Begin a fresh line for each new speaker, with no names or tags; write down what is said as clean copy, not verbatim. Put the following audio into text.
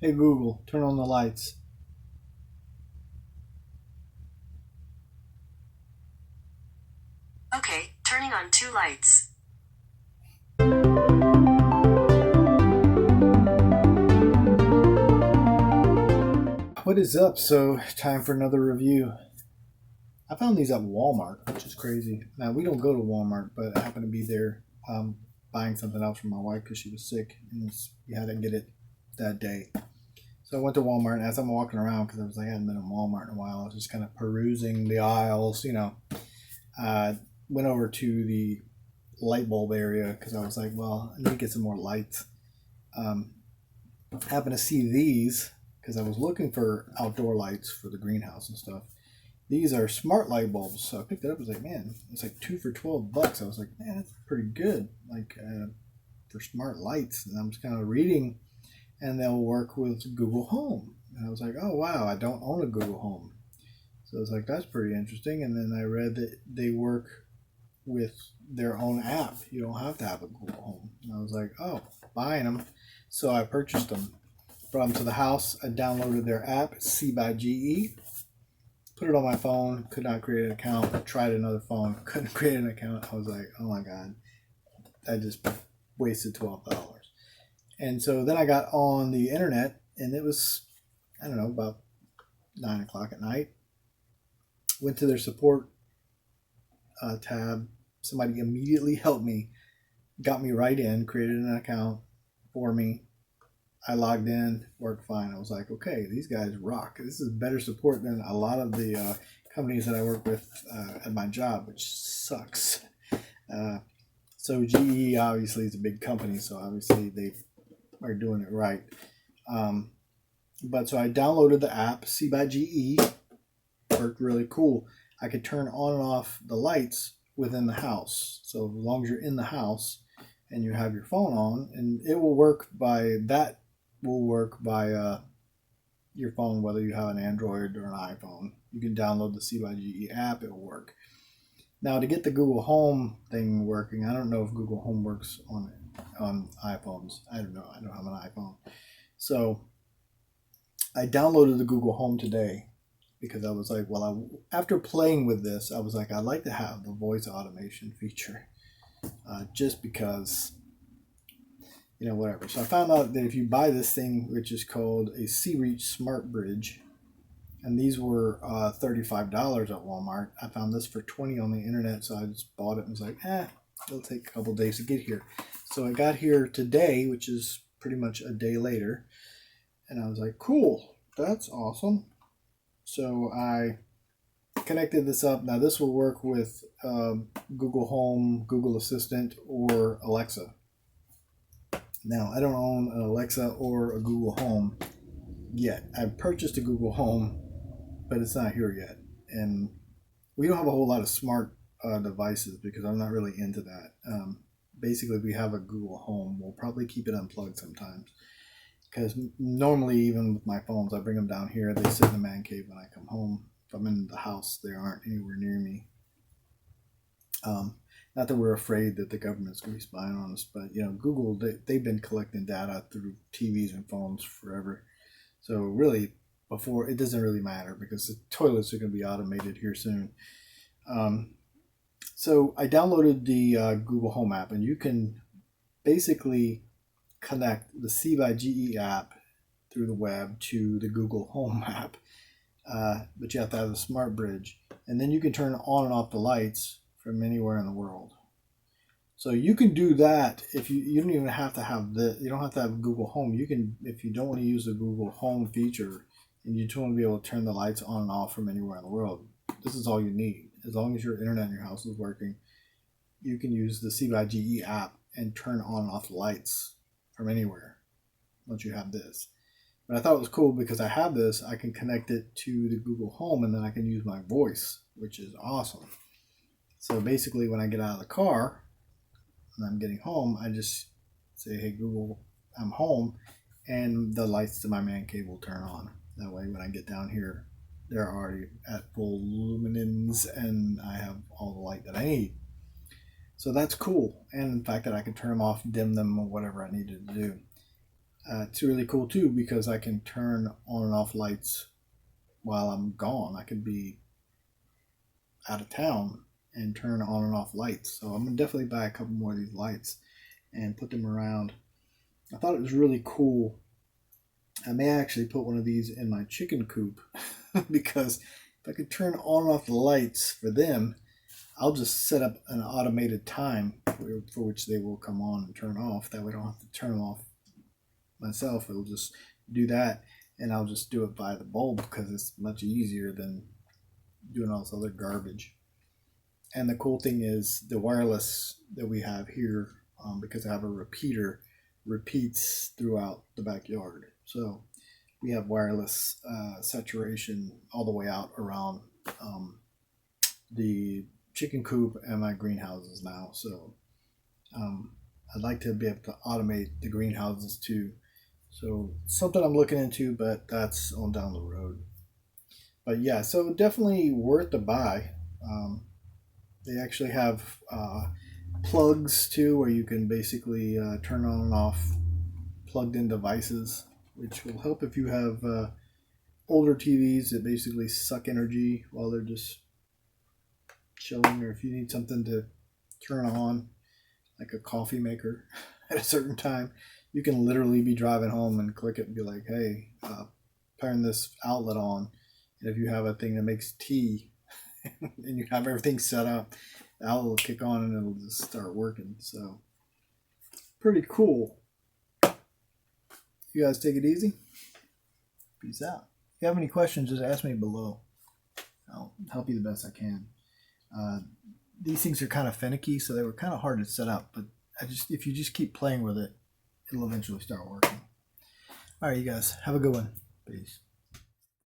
Hey Google, turn on the lights.
Okay, turning on two lights.
What is up? So, time for another review. I found these at Walmart, which is crazy. Now, we don't go to Walmart, but I happened to be there buying something else for my wife because she was sick and we had to get it that day. So, I went to Walmart, and as I'm walking around, because I was like, I hadn't been in Walmart in a while, I was just kind of perusing the aisles, went over to the light bulb area because I was like, well, I need to get some more lights. Um, Happened to see these because I was looking for outdoor lights for the greenhouse and stuff. These are smart light bulbs, so I picked it up. I was like, man, it's like two for $12. I was like, man, that's pretty good, like for smart lights. And I'm just kind of reading, and they'll work with Google Home. And I was like, oh wow, I don't own a Google Home, so I was like, that's pretty interesting. And then I read that they work with their own app. You don't have to have a Google Home. And I was like, oh, buying them. So I purchased them, brought them to the house. I downloaded their app, C by GE, put it on my phone, could not create an account, tried another phone, couldn't create an account. I was like, oh my God, I just wasted $12. And so then I got on the internet, and it was, I don't know, about 9 o'clock at night. Went to their support tab. Somebody immediately helped me, got me right in, created an account for me. I logged in, worked fine. I was like, okay, these guys rock. This is better support than a lot of the companies that I work with at my job, which sucks. Uh, so GE obviously is a big company, so obviously they are doing it right. But so I downloaded the app, C by GE, worked really cool. I could turn on and off the lights within the house. So as long as you're in the house and you have your phone on, and it will work by that will work by your phone, whether you have an Android or an iPhone. You can download the C by GE app, it will work. Now, to get the Google Home thing working, I don't know if Google Home works on iPhones. I don't know. I don't have an iPhone. So I downloaded the Google Home today because I was like, well, after playing with this, I was like, I'd like to have the voice automation feature just because whatever. So I found out that if you buy this thing, which is called a C-Reach Smart Bridge, and these were $35 at Walmart. I found this for 20 on the internet, so I just bought it and was like, it'll take a couple days to get here. So I got here today, which is pretty much a day later, and I was like, cool, that's awesome. So I connected this up. Now this will work with Google Home, Google Assistant, or Alexa. Now, I don't own an Alexa or a Google Home yet. I've purchased a Google Home, but it's not here yet. And we don't have a whole lot of smart devices because I'm not really into that. Basically, we have a Google Home. We'll probably keep it unplugged sometimes because normally, even with my phones, I bring them down here. They sit in the man cave when I come home. If I'm in the house, they aren't anywhere near me. Not that we're afraid that the government's going to be spying on us, but Google, they've been collecting data through TVs and phones forever. So really, before it doesn't really matter because the toilets are going to be automated here soon. So I downloaded the Google Home app, and you can basically connect the C by GE app through the web to the Google Home app. But you have to have the smart bridge, and then you can turn on and off the lights from anywhere in the world. So you can do that if you don't even have to have you don't have to have Google Home. You can, if you don't want to use the Google Home feature and you just want to be able to turn the lights on and off from anywhere in the world, this is all you need. As long as your internet in your house is working, you can use the C by GE app and turn on and off the lights from anywhere once you have this. But I thought it was cool because I have this, I can connect it to the Google Home and then I can use my voice, which is awesome. So basically, when I get out of the car and I'm getting home, I just say, hey, Google, I'm home, and the lights to my man cave will turn on. That way, when I get down here, they're already at full luminance and I have all the light that I need. So that's cool. And the fact that I can turn them off, dim them, or whatever I needed to do. It's really cool too because I can turn on and off lights while I'm gone. I could be out of town and turn on and off lights. So I'm gonna definitely buy a couple more of these lights and put them around. I thought it was really cool. I may actually put one of these in my chicken coop because if I could turn on and off the lights for them, I'll just set up an automated time for which they will come on and turn off. That way I don't have to turn them off myself. It'll just do that, and I'll just do it by the bulb because it's much easier than doing all this other garbage. And the cool thing is the wireless that we have here, because I have a repeater, repeats throughout the backyard. So we have wireless saturation all the way out around the chicken coop and my greenhouses now. So I'd like to be able to automate the greenhouses too. So something I'm looking into, but that's on down the road. But yeah, so definitely worth the buy. They actually have plugs too, where you can basically turn on and off plugged-in devices, which will help if you have older TVs that basically suck energy while they're just chilling, or if you need something to turn on, like a coffee maker at a certain time, you can literally be driving home and click it and be like, hey, turn this outlet on. And if you have a thing that makes tea and you have everything set up, the outlet will kick on and it'll just start working. So pretty cool. You guys take it easy. Peace out. If you have any questions, just ask me below. I'll help you the best I can. These things are kind of finicky, so they were kind of hard to set up, but if you just keep playing with it, it'll eventually start working. All right, you guys, have a good one. Peace.